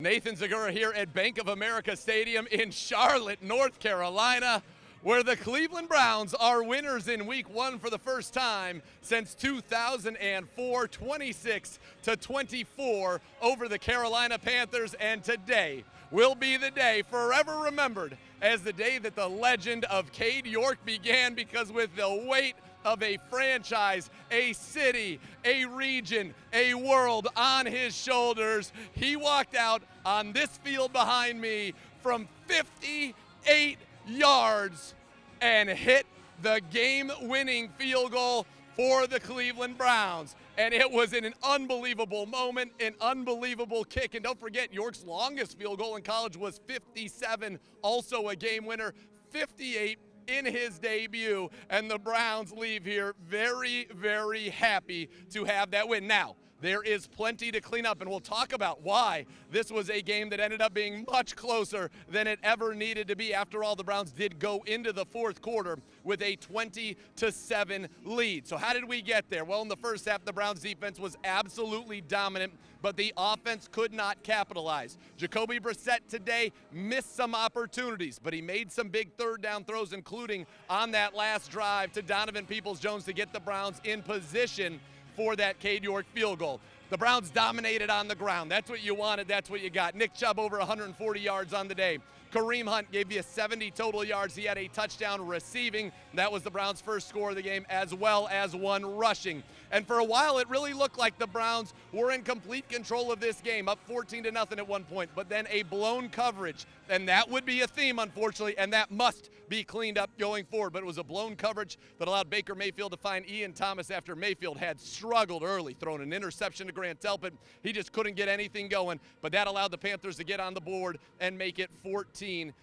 Nathan Zegura here at Bank of America Stadium in Charlotte, North Carolina, where the Cleveland Browns are winners in Week 1 for the first time since 2004, 26-24 over the Carolina Panthers, and today will be the day forever remembered as the day that the legend of Cade York began, because with the weight of a franchise, a city, a region, a world on his shoulders, he walked out on this field behind me from 58 yards and hit the game-winning field goal for the Cleveland Browns. And it was an unbelievable moment, an unbelievable kick. And don't forget, York's longest field goal in college was 57, also a game winner, 58 in his debut, and the Browns leave here very, very happy to have that win. Now, there is plenty to clean up, and we'll talk about why this was a game that ended up being much closer than it ever needed to be. After all, the Browns did go into the fourth quarter with a 20-7 lead. So how did we get there? Well, in the first half, the Browns defense was absolutely dominant, but the offense could not capitalize. Jacoby Brissett today missed some opportunities, but he made some big third down throws, including on that last drive to Donovan Peoples-Jones to get the Browns in position for that Cade York field goal. The Browns dominated on the ground. That's what you wanted. That's what you got. Nick Chubb over 140 yards on the day. Kareem Hunt gave you 70 total yards. He had a touchdown receiving. That was the Browns' first score of the game, as well as one rushing. And for a while, it really looked like the Browns were in complete control of this game, up 14-0 at one point, but then a blown coverage. And that would be a theme, unfortunately, and that must be cleaned up going forward. But it was a blown coverage that allowed Baker Mayfield to find Ian Thomas after Mayfield had struggled early, throwing an interception to Grant Delpit. He just couldn't get anything going, but that allowed the Panthers to get on the board and make it 14-7.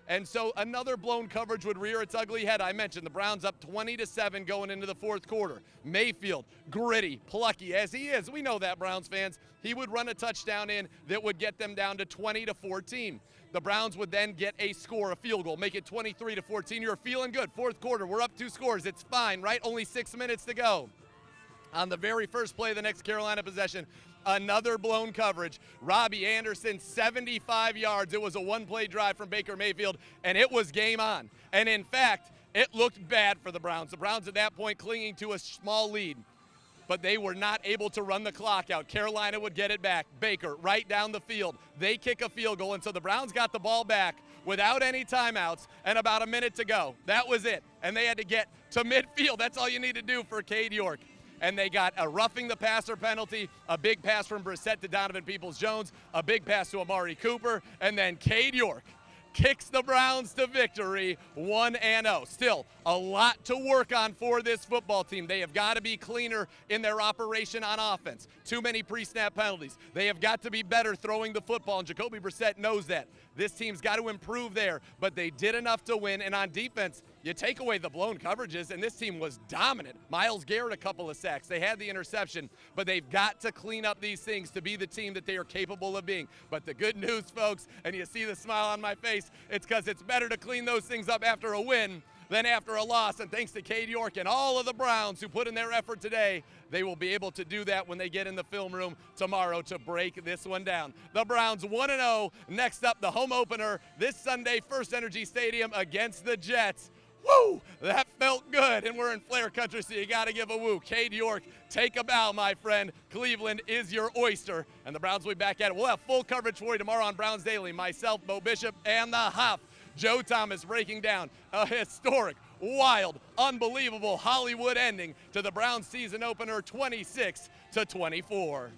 And so another blown coverage would rear its ugly head. I mentioned the Browns up 20-7 going into the fourth quarter. Mayfield, gritty, plucky as he is, we know that, Browns fans, he would run a touchdown in that would get them down to 20-14. The Browns would then get a score, a field goal, make it 23-14. You're feeling good. Fourth quarter, we're up 2 scores. It's fine, right? Only 6 minutes to go. On the very first play of the next Carolina possession, another blown coverage. Robbie Anderson, 75 yards. It was a one-play drive from Baker Mayfield, and it was game on. And in fact, it looked bad for the Browns. The Browns at that point clinging to a small lead, but they were not able to run the clock out. Carolina would get it back. Baker right down the field. They kick a field goal, and so the Browns got the ball back without any timeouts and about a minute to go. That was it, and they had to get to midfield. That's all you need to do for Cade York. And they got a roughing the passer penalty, a big pass from Brissett to Donovan Peoples-Jones, a big pass to Amari Cooper, and then Cade York kicks the Browns to victory 1-0. Still, a lot to work on for this football team. They have got to be cleaner in their operation on offense. Too many pre-snap penalties. They have got to be better throwing the football, and Jacoby Brissett knows that. This team's got to improve there, but they did enough to win. And on defense, you take away the blown coverages, and this team was dominant. Myles Garrett, a couple of sacks. They had the interception, but they've got to clean up these things to be the team that they are capable of being. But the good news, folks, and you see the smile on my face, it's because it's better to clean those things up after a win than after a loss. And thanks to Cade York and all of the Browns who put in their effort today, they will be able to do that when they get in the film room tomorrow to break this one down. The Browns 1-0. Next up, the home opener this Sunday, First Energy Stadium against the Jets. Woo! That felt good, and we're in Flair country, so you got to give a woo. Cade York, take a bow, my friend. Cleveland is your oyster, and the Browns will be back at it. We'll have full coverage for you tomorrow on Browns Daily. Myself, Bo Bishop, and the Huff, Joe Thomas, breaking down a historic, wild, unbelievable Hollywood ending to the Browns season opener 26-24.